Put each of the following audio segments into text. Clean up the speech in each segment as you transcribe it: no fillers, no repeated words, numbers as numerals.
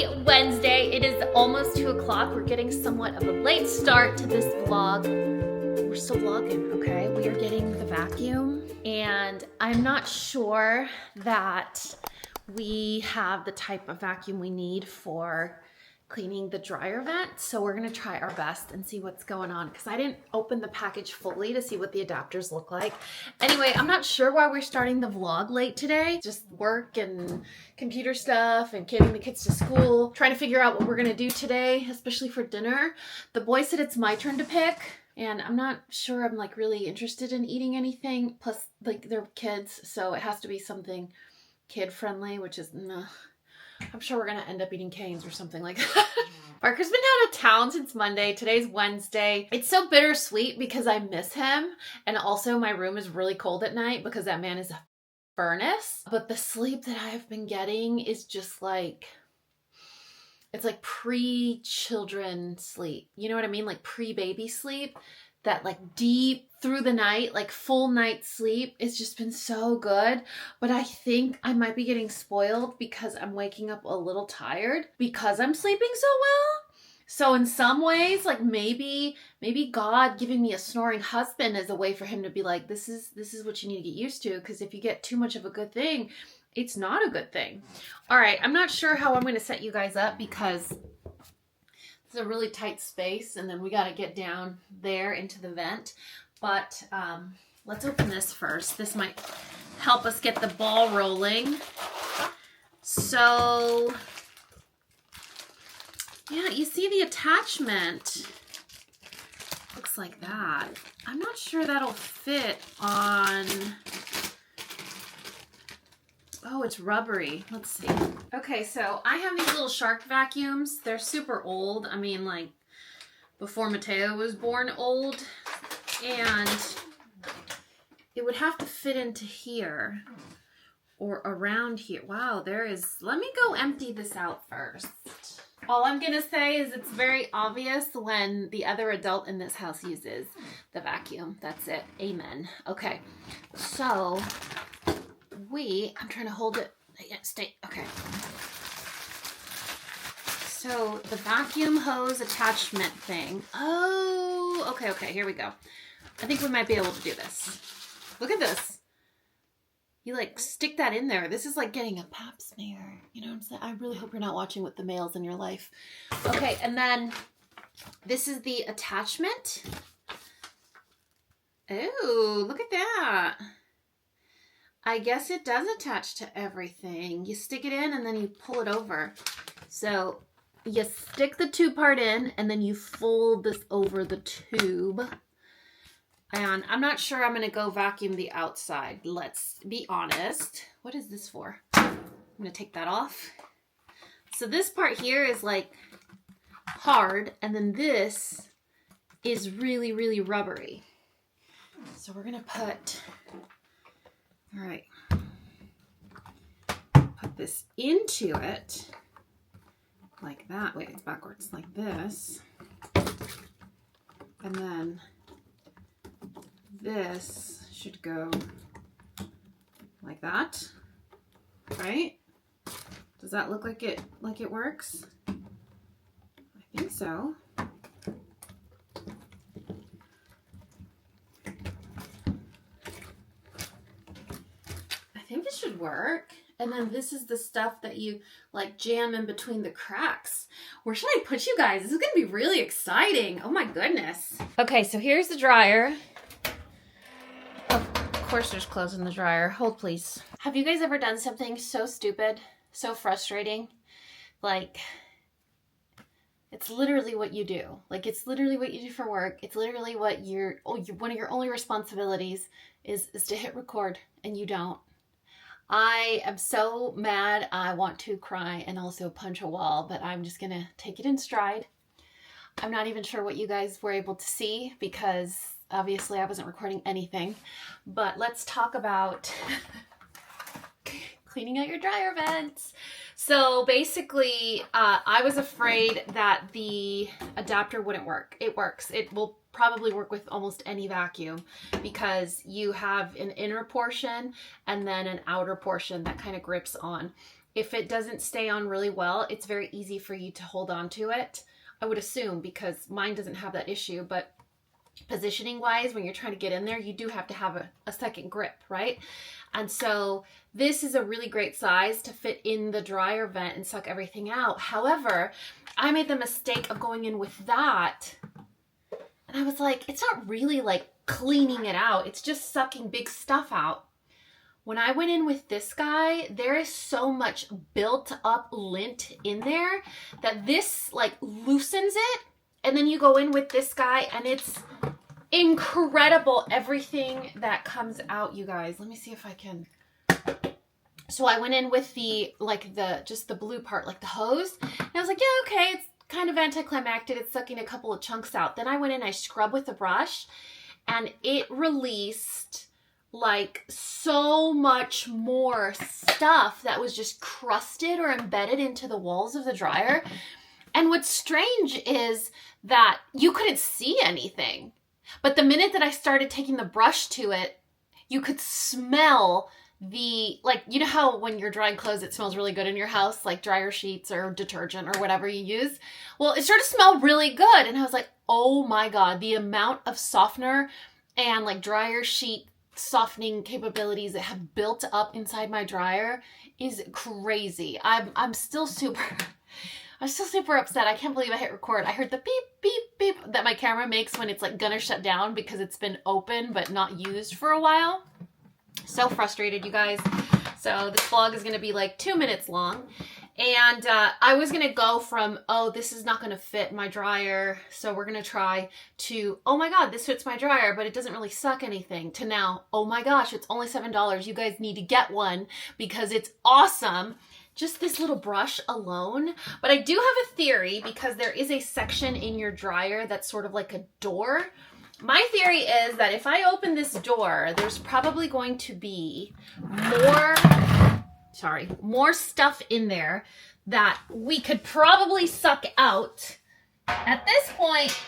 Happy Wednesday. It is almost 2 o'clock. We're getting somewhat of a late start to this vlog. We're still vlogging, okay? We are getting the vacuum, and I'm not sure that we have the type of vacuum we need for cleaning the dryer vent, so we're gonna try our best and see what's going on, because I didn't open the package fully to see what the adapters look like. Anyway, I'm not sure why we're starting the vlog late today. Just work and computer stuff and getting the kids to school, trying to figure out what we're gonna do today, especially for dinner. The boys said it's my turn to pick, and I'm not sure I'm like really interested in eating anything, plus like they're kids, so it has to be something kid friendly, which is I'm sure we're gonna end up eating canes or something like that. Parker's been out of town since Monday. Today's Wednesday. It's so bittersweet because I miss him, and also my room is really cold at night because that man is a furnace. But the sleep that I've been getting is just like, it's like pre-children sleep. You know what I mean? Like pre-baby sleep. That like deep through the night, like full night sleep. It's just been so good. But I think I might be getting spoiled because I'm waking up a little tired because I'm sleeping so well. So in some ways, like maybe God giving me a snoring husband is a way for him to be like, this is what you need to get used to, because if you get too much of a good thing, it's not a good thing. All right, I'm not sure how I'm going to set you guys up because it's a really tight space, and then we got to get down there into the vent. But let's open this first. This might help us get the ball rolling. So, yeah, you see the attachment. Looks like that. I'm not sure that'll fit on... Oh, it's rubbery. Let's see. Okay, so I have these little shark vacuums. They're super old. I mean, like, before Mateo was born old. And it would have to fit into here or around here. Wow, there is... Let me go empty this out first. All I'm going to say is it's very obvious when the other adult in this house uses the vacuum. That's it. Amen. Okay, so... I'm trying to hold it. Yeah, stay. Okay. So the vacuum hose attachment thing. Oh, okay. Here we go. I think we might be able to do this. Look at this. You like stick that in there. This is like getting a pap smear. You know what I'm saying? I really hope you're not watching with the males in your life. Okay, and then this is the attachment. Oh, look at that. I guess it does attach to everything. You stick it in and then you pull it over. So you stick the tube part in and then you fold this over the tube. And I'm not sure I'm going to go vacuum the outside. Let's be honest. What is this for? I'm going to take that off. So this part here is like hard, and then this is really, really rubbery. So we're going to put... All right, put this into it like that. Wait, it's backwards, like this. And then this should go like that, right? Does that look like it works? I think so. I think it should work. And then this is the stuff that you like jam in between the cracks. Where should I put you guys? This is gonna be really exciting. Oh my goodness. Okay, so here's the dryer. Of course there's clothes in the dryer. Hold please. Have you guys ever done something so stupid, so frustrating? Like, it's literally what you do. Like, it's literally what you do for work. It's literally what one of your only responsibilities is to hit record, and you don't. I am so mad. I want to cry and also punch a wall, but I'm just going to take it in stride. I'm not even sure what you guys were able to see because obviously I wasn't recording anything. But let's talk about cleaning out your dryer vents. So basically, I was afraid that the adapter wouldn't work. It works. It will probably work with almost any vacuum because you have an inner portion and then an outer portion that kind of grips on. if it doesn't stay on really well, it's very easy for you to hold on to it. I would assume, because mine doesn't have that issue, but positioning wise, when you're trying to get in there, you do have to have a second grip, right? And so this is a really great size to fit in the dryer vent and suck everything out. However, I made the mistake of going in with that, and I was like, it's not really like cleaning it out, it's just sucking big stuff out. When I went in with this guy, there is so much built up lint in there that this like loosens it. And then you go in with this guy and it's incredible, everything that comes out, you guys. Let me see if I can. So I went in with the, like just the blue part, like the hose. And I was like, yeah, okay, it's kind of anticlimactic. It's sucking a couple of chunks out. Then I went in, I scrubbed with the brush, and it released like so much more stuff that was just crusted or embedded into the walls of the dryer. And what's strange is that you couldn't see anything. But the minute that I started taking the brush to it, you could smell the, like, you know how when you're drying clothes, it smells really good in your house, like dryer sheets or detergent or whatever you use. Well, it started to smell really good. And I was like, oh my God, the amount of softener and like dryer sheet softening capabilities that have built up inside my dryer is crazy. I'm still super upset. I can't believe I hit record. I heard the beep, beep, beep that my camera makes when it's like gonna shut down because it's been open but not used for a while. So frustrated, you guys. So this vlog is gonna be like 2 minutes long. And I was gonna go from, oh, this is not gonna fit my dryer, so we're gonna try, to, oh my God, this fits my dryer, but it doesn't really suck anything, to now, oh my gosh, it's only $7. You guys need to get one because it's awesome. Just this little brush alone. But I do have a theory, because there is a section in your dryer that's sort of like a door. My theory is that if I open this door, there's probably going to be more stuff in there that we could probably suck out. At this point,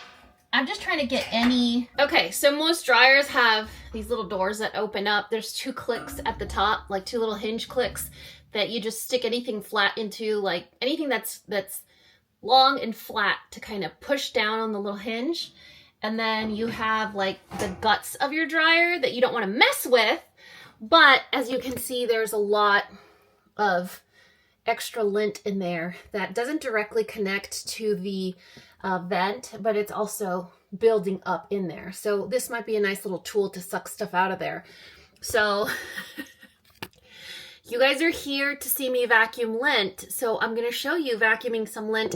I'm just trying to get any... Okay, so most dryers have these little doors that open up. There's 2 clicks at the top, like 2 little hinge clicks that you just stick anything flat into, like anything that's long and flat to kind of push down on the little hinge. And then you have like the guts of your dryer that you don't want to mess with. But as you can see, there's a lot of extra lint in there that doesn't directly connect to the vent, but it's also building up in there. So this might be a nice little tool to suck stuff out of there. So you guys are here to see me vacuum lint. So I'm going to show you vacuuming some lint,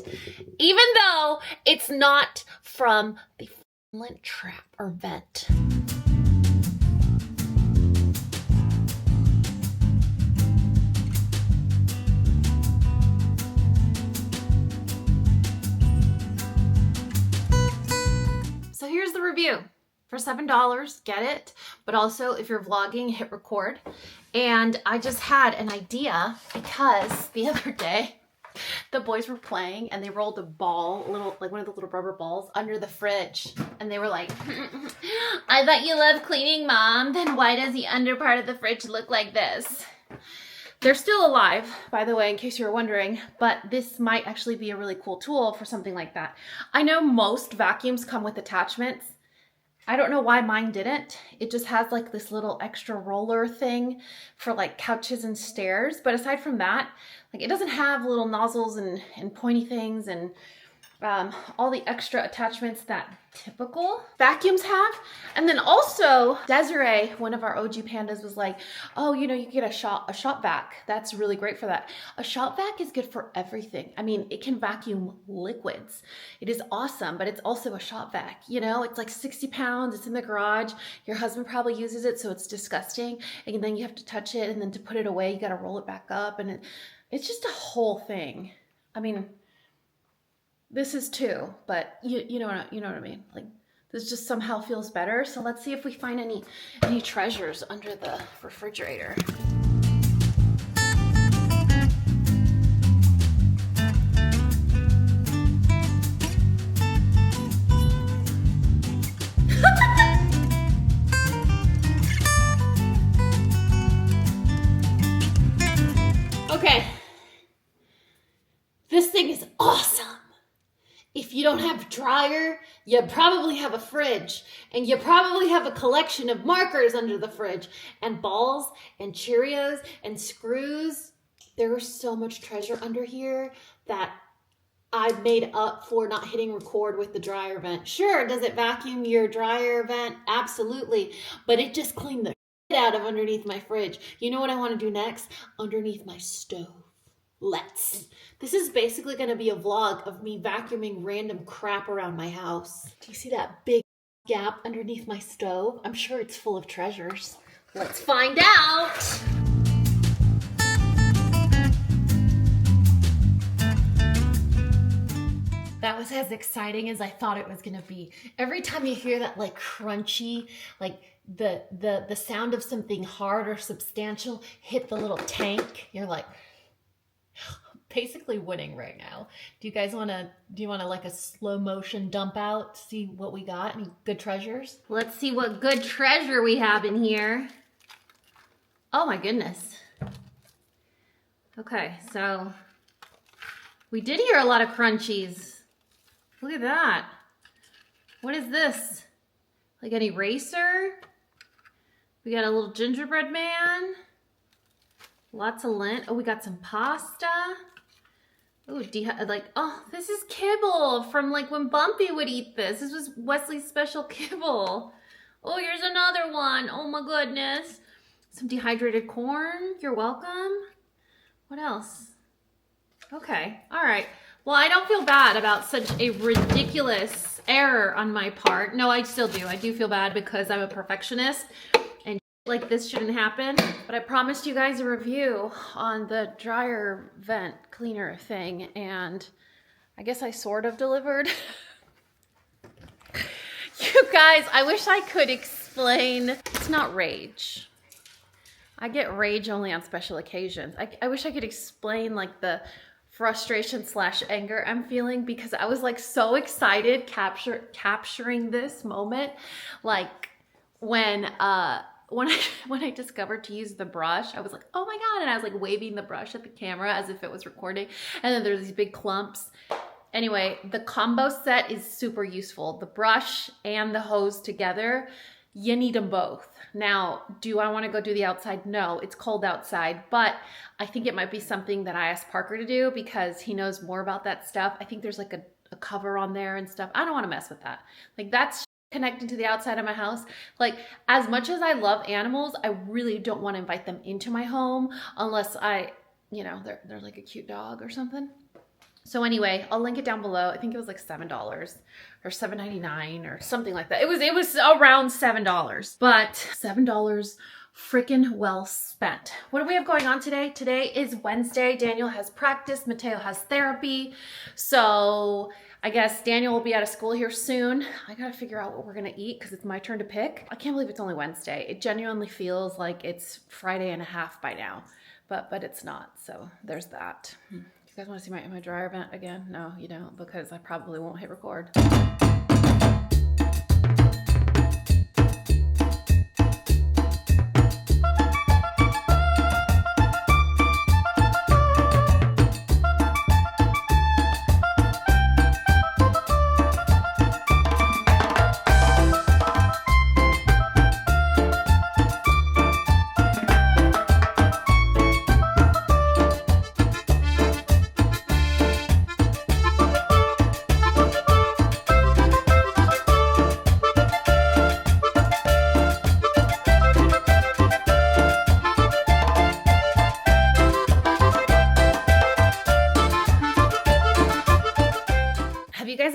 even though it's not from the lint trap or vent. So here's the review. For $7, get it. But also, if you're vlogging, hit record. And I just had an idea, because the other day the boys were playing and they rolled a ball, like one of the little rubber balls, under the fridge. And they were like, I bet you love cleaning, Mom. Then why does the under part of the fridge look like this? They're still alive, by the way, in case you were wondering, but this might actually be a really cool tool for something like that. I know most vacuums come with attachments. I don't know why mine didn't. It just has like this little extra roller thing for like couches and stairs. But aside from that, like it doesn't have little nozzles and pointy things and all the extra attachments that typical vacuums have. And then also Desiree, one of our OG pandas, was like, oh, you know, you can get a shop vac. That's really great for that. A shop vac is good for everything. I mean, it can vacuum liquids. It is awesome, but it's also a shop vac. You know, it's like 60 pounds. It's in the garage. Your husband probably uses it, so it's disgusting. And then you have to touch it, and then to put it away, you got to roll it back up. And it's just a whole thing. I mean, this is too, but you know what I mean? Like, this just somehow feels better. So let's see if we find any treasures under the refrigerator. Okay, This thing is awesome. If you don't have a dryer, you probably have a fridge, and you probably have a collection of markers under the fridge, and balls, and Cheerios, and screws. There was so much treasure under here that I made up for not hitting record with the dryer vent. Sure, does it vacuum your dryer vent? Absolutely. But it just cleaned the shit out of underneath my fridge. You know what I want to do next? Underneath my stove. Let's. This is basically going to be a vlog of me vacuuming random crap around my house. Do you see that big gap underneath my stove? I'm sure it's full of treasures. Let's find out. That was as exciting as I thought it was gonna be. Every time you hear that like crunchy, like the sound of something hard or substantial hit the little tank, you're like, basically winning right now. Do you wanna like a slow motion dump out, see what we got? Any good treasures? Let's see what good treasure we have in here. Oh my goodness. Okay, so we did hear a lot of crunchies. Look at that. What is this? Like an eraser? We got a little gingerbread man. Lots of lint. Oh, we got some pasta. Oh, oh, this is kibble from like when Bumpy would eat this. This was Wesley's special kibble. Oh, here's another one. Oh my goodness. Some dehydrated corn. You're welcome. What else? Okay, all right. Well, I don't feel bad about such a ridiculous error on my part. No, I still do. I do feel bad because I'm a perfectionist and like this shouldn't happen. But I promised you guys a review on the dryer vent cleaner thing, and I guess I sort of delivered. You guys, I wish I could explain. It's not rage. I get rage only on special occasions. I wish I could explain like the frustration / anger I'm feeling, because I was like so excited capturing this moment. Like when I discovered to use the brush, I was like, oh my God. And I was like waving the brush at the camera as if it was recording. And then there's these big clumps. Anyway, the combo set is super useful. The brush and the hose together, you need them both. Now, do I want to go do the outside? No, it's cold outside, but I think it might be something that I asked Parker to do because he knows more about that stuff. I think there's like a cover on there and stuff. I don't want to mess with that. Like that's connected to the outside of my house. Like as much as I love animals, I really don't want to invite them into my home unless they're like a cute dog or something. So anyway, I'll link it down below. I think it was like $7 or $7.99 or something like that. It was around $7, but $7 freaking well spent. What do we have going on today? Today is Wednesday. Daniel has practice. Mateo has therapy. So I guess Daniel will be out of school here soon. I gotta figure out what we're gonna eat because it's my turn to pick. I can't believe it's only Wednesday. It genuinely feels like it's Friday and a half by now, but it's not. So there's that. You guys want to see my dryer vent again? No, you don't, because I probably won't hit record.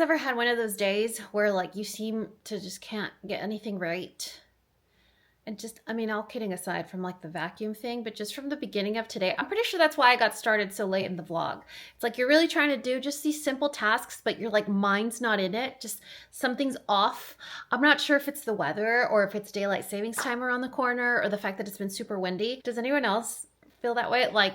Ever had one of those days where like you seem to just can't get anything right? And just, I mean, all kidding aside from like the vacuum thing, but just from the beginning of today, I'm pretty sure that's why I got started so late in the vlog. It's like you're really trying to do just these simple tasks, but your like mind's not in it. Just something's off. I'm not sure if it's the weather or if it's daylight savings time around the corner or the fact that it's been super windy. Does anyone else feel that way? Like,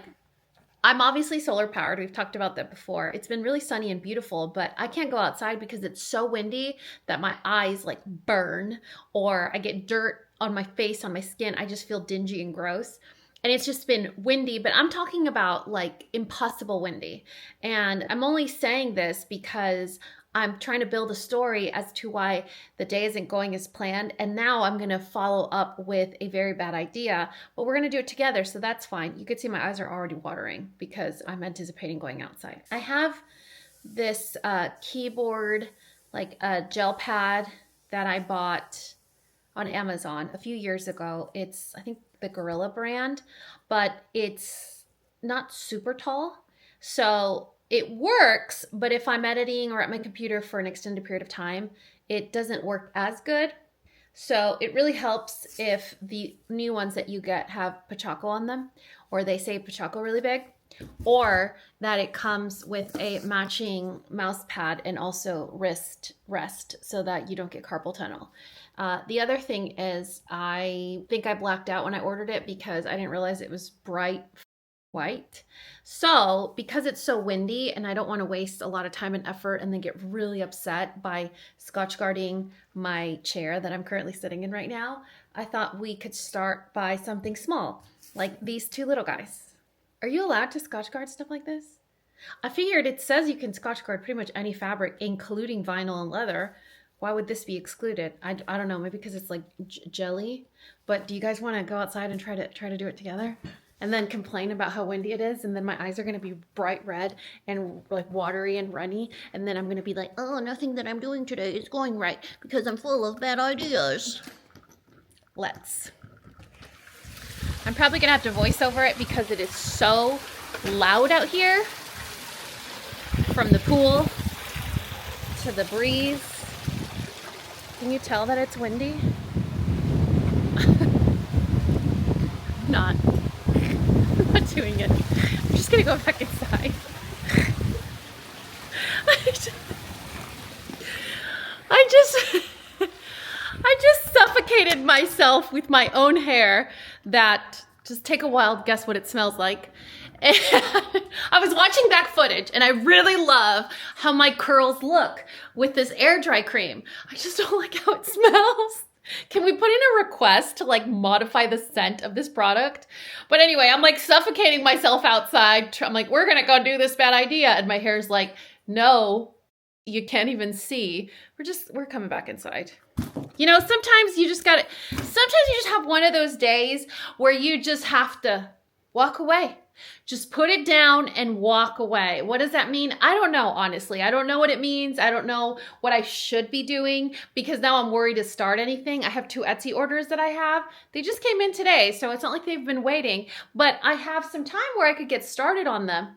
I'm obviously solar powered. We've talked about that before. It's been really sunny and beautiful, but I can't go outside because it's so windy that my eyes like burn, or I get dirt on my face, on my skin. I just feel dingy and gross. and it's just been windy, but I'm talking about like impossible windy. And I'm only saying this because I'm trying to build a story as to why the day isn't going as planned. And now I'm going to follow up with a very bad idea, but we're going to do it together. So that's fine. You can see my eyes are already watering because I'm anticipating going outside. I have this keyboard, like a gel pad that I bought on Amazon a few years ago. It's, I think, the Gorilla brand, but it's not super tall. So it works, but if I'm editing or at my computer for an extended period of time, it doesn't work as good. So it really helps if the new ones that you get have Pachaco on them, or they say Pachaco really big, or that it comes with a matching mouse pad and also wrist rest so that you don't get carpal tunnel. The other thing is, I think I blacked out when I ordered it because I didn't realize it was bright white. So because it's so windy and I don't want to waste a lot of time and effort and then get really upset by Scotch guarding my chair that I'm currently sitting in right now, I thought we could start by something small, like these two little guys. Are you allowed to Scotch guard stuff like this? I figured it says you can Scotch guard pretty much any fabric, including vinyl and leather. Why would this be excluded? I don't know, maybe because it's like jelly. But do you guys want to go outside and try to do it together? And then complain about how windy it is, and then my eyes are going to be bright red and like watery and runny, and then I'm going to be like, oh, nothing that I'm doing today is going right because I'm full of bad ideas. Let's. I'm probably going to have to voice over it because it is so loud out here. From the pool to the breeze. Can you tell that it's windy? I'm not doing it. I'm just gonna go back inside. I just suffocated myself with my own hair. That, just take a wild guess what it smells like. And I was watching back footage and I really love how my curls look with this air dry cream. I just don't like how it smells. Can we put in a request to like modify the scent of this product? But anyway, I'm like suffocating myself outside. I'm like, we're gonna go do this bad idea. And my hair's like, no, you can't even see. We're coming back inside. You know, sometimes you just have one of those days where you just have to walk away. Just put it down and walk away. What does that mean? I don't know, honestly. I don't know what it means. I don't know what I should be doing because now I'm worried to start anything. I have 2 Etsy orders that I have. They just came in today, so it's not like they've been waiting, but I have some time where I could get started on them.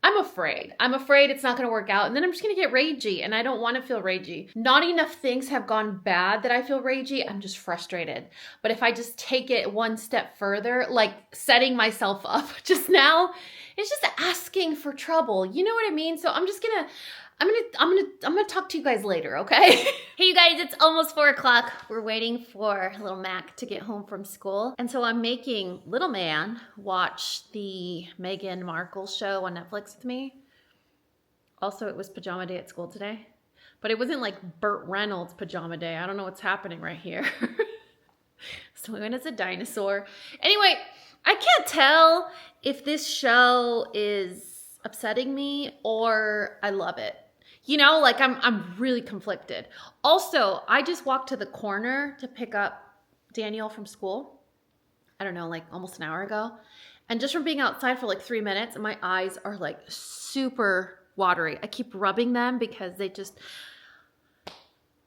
I'm afraid. I'm afraid it's not going to work out, and then I'm just going to get ragey, and I don't want to feel ragey. Not enough things have gone bad that I feel ragey. I'm just frustrated. But if I just take it one step further, like setting myself up just now, it's just asking for trouble. You know what I mean? So I'm gonna talk to you guys later, okay? Hey, you guys, it's almost 4 o'clock. We're waiting for little Mac to get home from school. And so I'm making little man watch the Meghan Markle show on Netflix with me. Also, it was pajama day at school today. But it wasn't like Burt Reynolds pajama day. I don't know what's happening right here. So we went as a dinosaur. Anyway, I can't tell if this show is upsetting me or I love it. You know, like I'm really conflicted. Also, I just walked to the corner to pick up Daniel from school. I don't know, like almost an hour ago. And just from being outside for like 3 minutes, my eyes are like super watery. I keep rubbing them because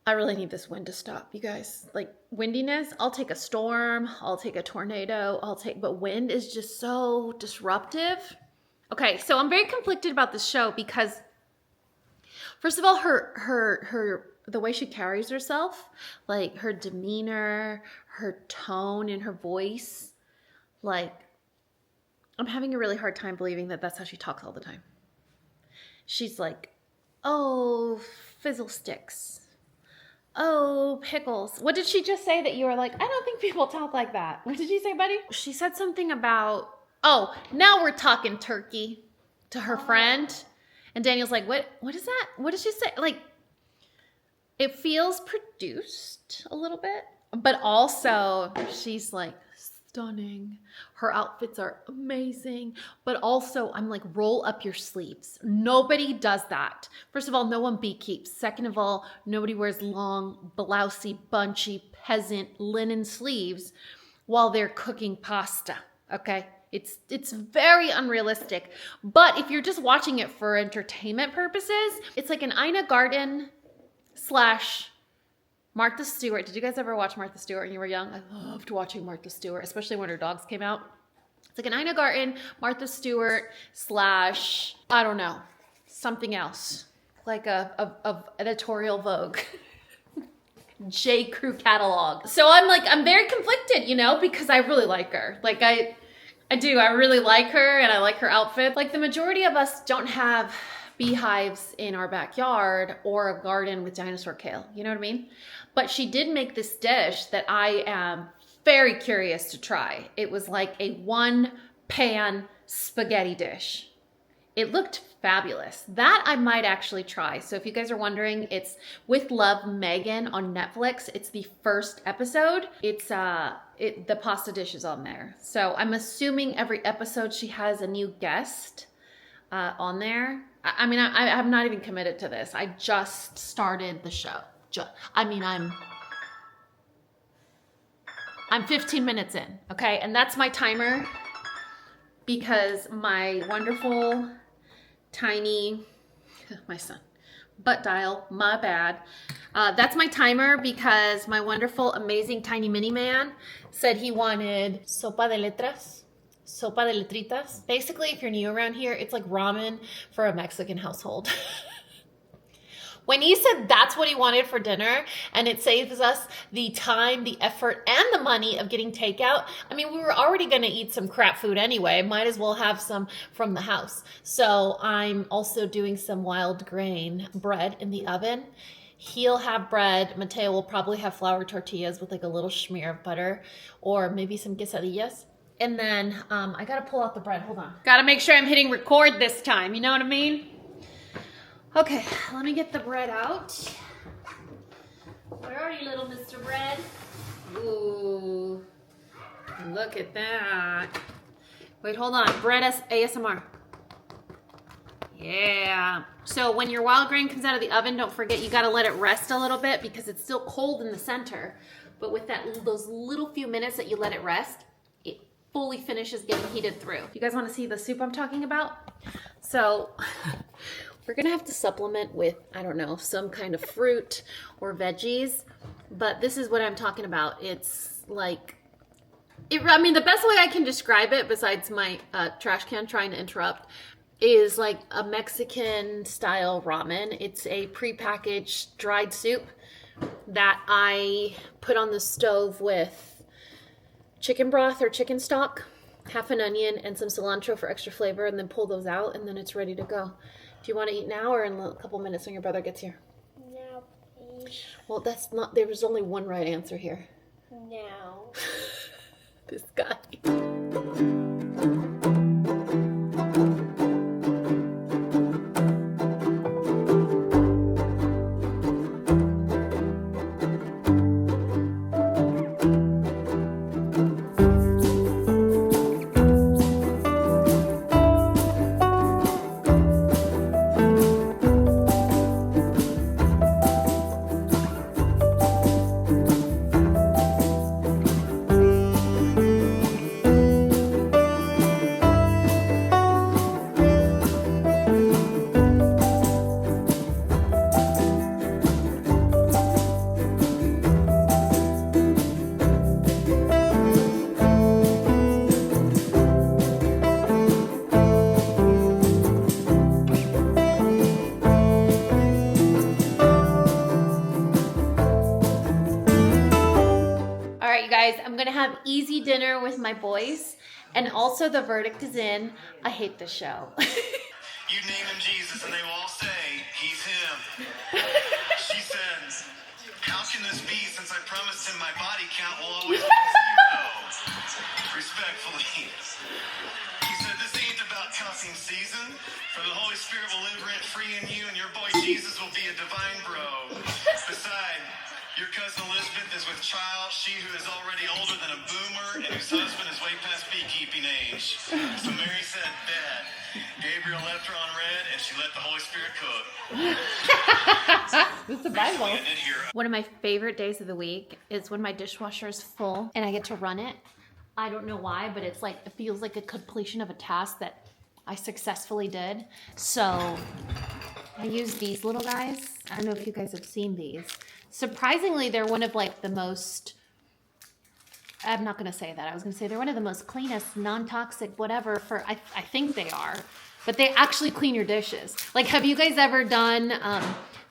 I really need this wind to stop, you guys. Like windiness, I'll take a storm, I'll take a tornado, but wind is just so disruptive. Okay, so I'm very conflicted about this show because first of all, the way she carries herself, like her demeanor, her tone in her voice, like I'm having a really hard time believing that that's how she talks all the time. She's like, oh, fizzle sticks. Oh, pickles. What did she just say that you were like, I don't think people talk like that? What did she say, buddy? She said something about, oh, now we're talking turkey to her friend. And Daniel's like, what is that? What did she say? Like, it feels produced a little bit, but also she's like, stunning. Her outfits are amazing. But also, I'm like, roll up your sleeves. Nobody does that. First of all, no one beekeeps. Second of all, nobody wears long, blousey, bunchy, peasant linen sleeves while they're cooking pasta, okay? It's very unrealistic. But if you're just watching it for entertainment purposes, it's like an Ina Garten / Martha Stewart. Did you guys ever watch Martha Stewart when you were young? I loved watching Martha Stewart, especially when her dogs came out. It's like an Ina Garten, Martha Stewart / I don't know, something else. Like a editorial Vogue. J. Crew catalog. So I'm very conflicted, you know, because I really like her. Like I do, I really like her and I like her outfit. Like the majority of us don't have beehives in our backyard or a garden with dinosaur kale, you know what I mean? But she did make this dish that I am very curious to try. It was like a 1-pan spaghetti dish. It looked fabulous. That I might actually try. So if you guys are wondering, it's With Love Megan on Netflix. It's the first episode. It's the pasta dish is on there. So I'm assuming every episode she has a new guest on there. I mean, I'm not even committed to this. I just started the show. I'm 15 minutes in, okay? And that's my timer because my wonderful tiny, my son, butt dial, my bad. That's my timer because my wonderful, amazing tiny mini man said he wanted sopa de letras, sopa de letritas. Basically, if you're new around here, it's like ramen for a Mexican household. When he said that's what he wanted for dinner and it saves us the time, the effort, and the money of getting takeout, I mean, we were already going to eat some crap food anyway. Might as well have some from the house. So I'm also doing some wild grain bread in the oven. He'll have bread. Mateo will probably have flour tortillas with like a little smear of butter or maybe some quesadillas. And then I got to pull out the bread. Hold on. Got to make sure I'm hitting record this time. You know what I mean? Okay, let me get the bread out. Where are you, little Mr. Bread? Ooh, look at that. Wait, hold on. Bread ASMR. Yeah. So when your wild grain comes out of the oven, don't forget you gotta let it rest a little bit because it's still cold in the center. But with those little few minutes that you let it rest, it fully finishes getting heated through. You guys wanna see the soup I'm talking about? So, we're gonna have to supplement with, I don't know, some kind of fruit or veggies, but this is what I'm talking about. It's like, I mean, the best way I can describe it, besides my trash can trying to interrupt, is like a Mexican style ramen. It's a prepackaged dried soup that I put on the stove with chicken broth or chicken stock, half an onion, and some cilantro for extra flavor, and then pull those out, and then it's ready to go. Do you want to eat now or in a couple minutes when your brother gets here? Now, please. Well, that's not, there was only one right answer here. Now. This guy. I'm gonna have easy dinner with my boys, and also the verdict is in. I hate the show. You name him Jesus and they will all say, he's him. She says, how can this be since I promised him my body count will always be 0? Respectfully. He said, this ain't about cussing season, for the Holy Spirit will live rent free in you and your boy Jesus will be a divine bro. Besides, Your cousin Elizabeth is with child, she who is already older than a boomer and whose husband is way past beekeeping age. So Mary said, bet. Gabriel left her on red and she let the Holy Spirit cook. This is the Bible. One of my favorite days of the week is when my dishwasher is full and I get to run it. I don't know why, but it's like, it feels like a completion of a task that I successfully did. So I use these little guys. I don't know if you guys have seen these. Surprisingly, they're one of like the most, I'm not going to say that. I was going to say they're one of the most cleanest, non-toxic, whatever for, I think they are, but they actually clean your dishes. Like, have you guys ever done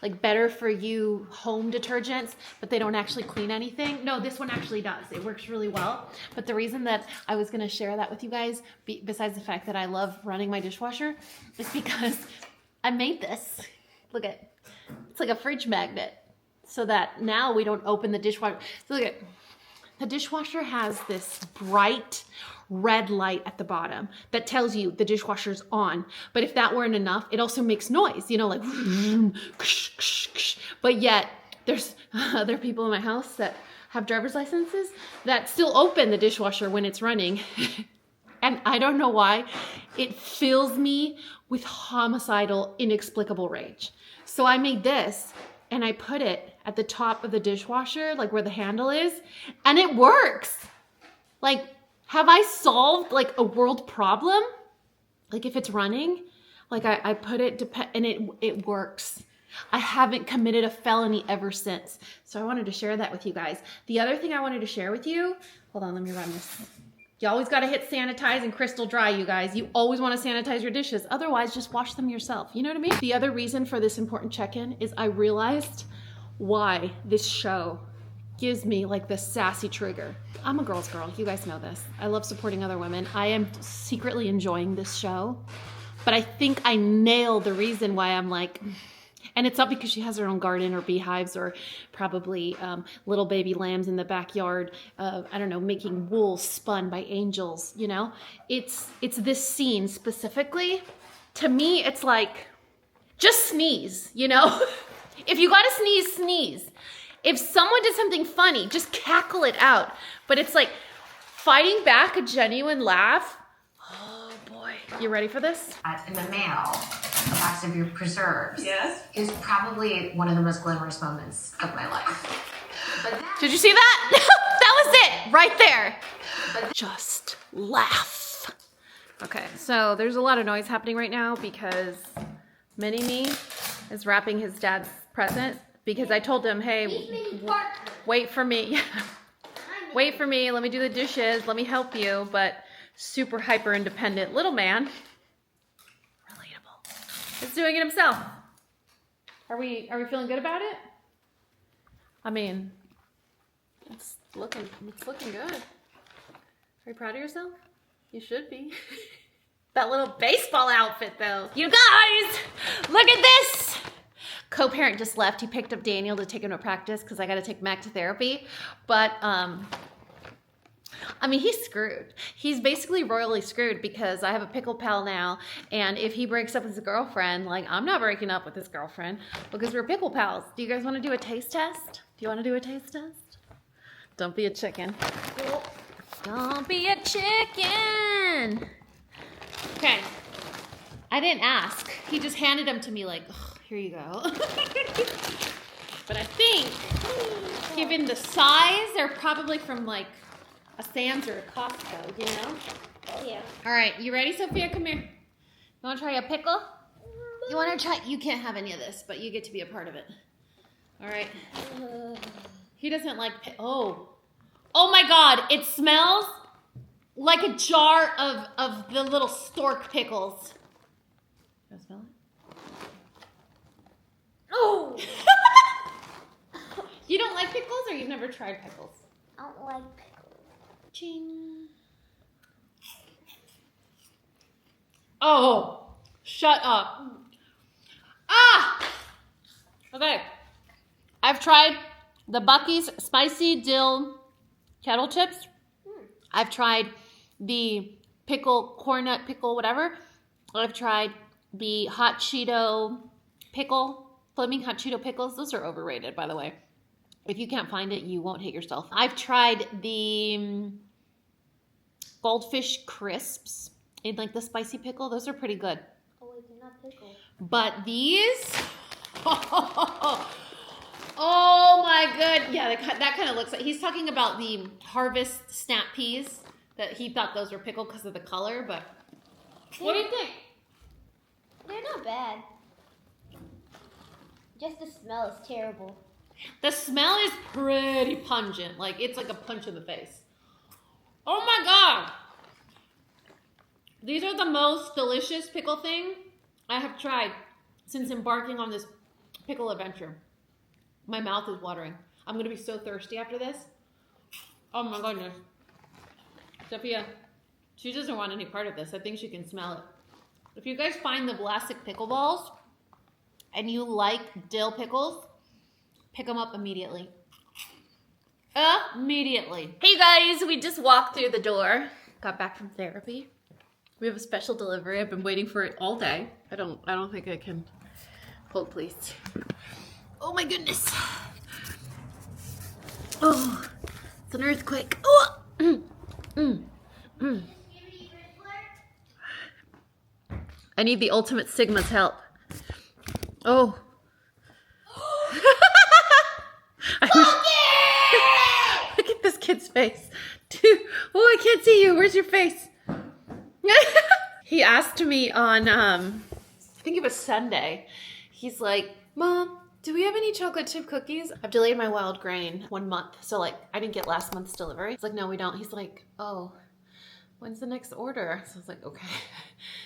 like better for you home detergents, but they don't actually clean anything? No, this one actually does. It works really well. But the reason that I was going to share that with you guys, besides the fact that I love running my dishwasher, is because I made this. Look at, it's like a fridge magnet, so that now we don't open the dishwasher. So look at, the dishwasher has this bright red light at the bottom that tells you the dishwasher's on. But if that weren't enough, it also makes noise, you know, like, but yet there's other people in my house that have driver's licenses that still open the dishwasher when it's running. And I don't know why, it fills me with homicidal, inexplicable rage. So I made this and I put it at the top of the dishwasher, like where the handle is, and it works. Like, have I solved like a world problem? Like if it's running, like I put it, and it works. I haven't committed a felony ever since. So I wanted to share that with you guys. The other thing I wanted to share with you, hold on, let me run this. You always got to hit sanitize and crystal dry, you guys. You always want to sanitize your dishes. Otherwise, just wash them yourself. You know what I mean? The other reason for this important check-in is I realized why this show gives me like the sassy trigger. I'm a girl's girl. You guys know this. I love supporting other women. I am secretly enjoying this show, but I think I nailed the reason why I'm like, and it's not because she has her own garden or beehives or probably little baby lambs in the backyard, I don't know, making wool spun by angels, you know? It's this scene specifically. To me, it's like, just sneeze, you know? If you gotta sneeze, sneeze. If someone did something funny, just cackle it out. But it's like fighting back a genuine laugh. Oh boy, you ready for this? In the mail, a box of your preserves. Yes. Is probably one of the most glamorous moments of my life. But that, Did you see that? That was it, right there. Just laugh. Okay, so there's a lot of noise happening right now because Mini-Me is wrapping his dad's present because I told him, hey, wait for me. Wait for me, let me do the dishes, let me help you, but super hyper independent little man, relatable, is doing it himself. Are we feeling good about it? I mean, it's looking good. Are you proud of yourself? You should be. That little baseball outfit though. You guys, look at this. Co-parent just left. He picked up Daniel to take him to practice because I got to take Mac to therapy. But, I mean, he's screwed. He's basically royally screwed because I have a pickle pal now. And if he breaks up with his girlfriend, like, I'm not breaking up with his girlfriend because we're pickle pals. Do you guys want to do a taste test? Do you want to do a taste test? Don't be a chicken. Don't be a chicken. Okay. I didn't ask. He just handed them to me like, here you go. But I think, given the size, they're probably from like a Sam's or a Costco, you know? Oh, yeah. All right, you ready, Sophia? Come here. You want to try a pickle? You want to try? You can't have any of this, but you get to be a part of it. All right. He doesn't like oh my God! It smells like a jar of the little stork pickles. You smell it? Oh! You don't like pickles, or you've never tried pickles? I don't like pickles. Ching. Oh, shut up. Ah! Okay. I've tried the Buc-ee's spicy dill kettle chips. I've tried the pickle, corn nut pickle, whatever. I've tried the hot Cheeto pickle, flaming hot Cheeto pickles. Those are overrated, by the way. If you can't find it, you won't hate yourself. I've tried the goldfish crisps in like the spicy pickle. Those are pretty good. Oh wait, they're not pickle. But these, oh my god. Yeah, that kind of looks like, he's talking about the Harvest snap peas that he thought those were pickle because of the color, but what do you think? They're not bad. Just the smell is terrible. The smell is pretty pungent. Like, it's like a punch in the face. Oh my god. These are the most delicious pickle thing I have tried since embarking on this pickle adventure. My mouth is watering. I'm going to be so thirsty after this. Oh my goodness. Sophia, she doesn't want any part of this. I think she can smell it. If you guys find the Vlasic pickle balls and you like dill pickles, pick them up immediately. Immediately. Hey guys, we just walked through the door. Got back from therapy. We have a special delivery. I've been waiting for it all day. I don't think I can hold, please. Oh my goodness. Oh, it's an earthquake. Oh. I need the ultimate Sigma's help. Oh. Look at this kid's face. Dude, oh, I can't see you. Where's your face? He asked me on, I think it was Sunday. He's like, Mom, do we have any chocolate chip cookies? I've delayed my wild grain 1 month. So like, I didn't get last month's delivery. It's like, no, we don't. He's like, oh, when's the next order? So I was like, okay.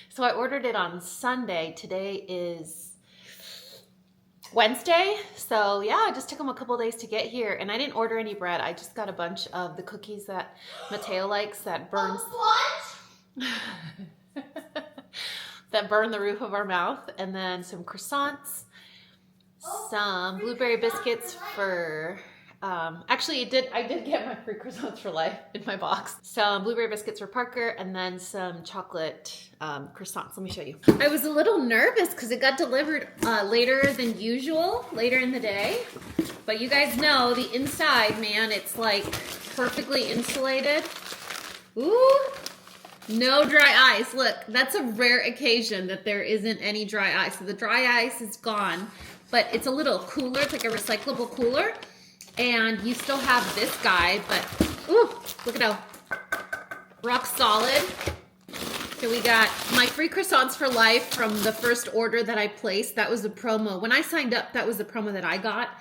So I ordered it on Sunday. Today is Wednesday. So yeah, it just took him a couple days to get here. And I didn't order any bread. I just got a bunch of the cookies that Mateo likes that burns. That burn the roof of our mouth. And then some croissants. Some blueberry biscuits for, actually I did get my free croissants for life in my box. Some blueberry biscuits for Parker and then some chocolate croissants. Let me show you. I was a little nervous because it got delivered later than usual, later in the day. But you guys know the inside, man, it's like perfectly insulated. Ooh, no dry ice. Look, that's a rare occasion that there isn't any dry ice. So the dry ice is gone. But it's a little cooler. It's like a recyclable cooler. And you still have this guy, but ooh, look at how rock solid. So we got my free croissants for life from the first order that I placed. That was the promo. When I signed up, that was the promo that I got.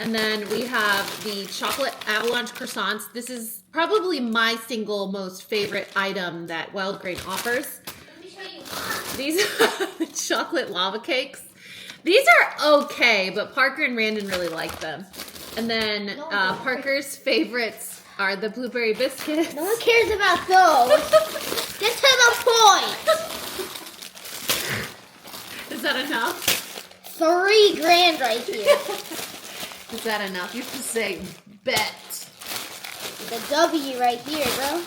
And then we have the chocolate avalanche croissants. This is probably my single most favorite item that Wild Grain offers. These are the chocolate lava cakes. These are okay, but Parker and Randon really like them. And then Parker's favorites are the blueberry biscuits. No one cares about those. Get to the point. Is that enough? $3,000 right here. Is that enough? You have to say bet. The W right here, bro.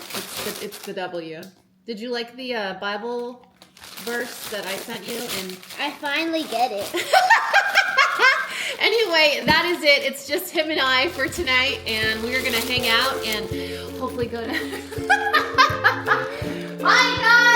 It's the W. Did you like the Bible verse that I sent you? And I finally get it. Anyway, that is it. It's just him and I for tonight, and we are gonna hang out and hopefully go to. Bye, guys.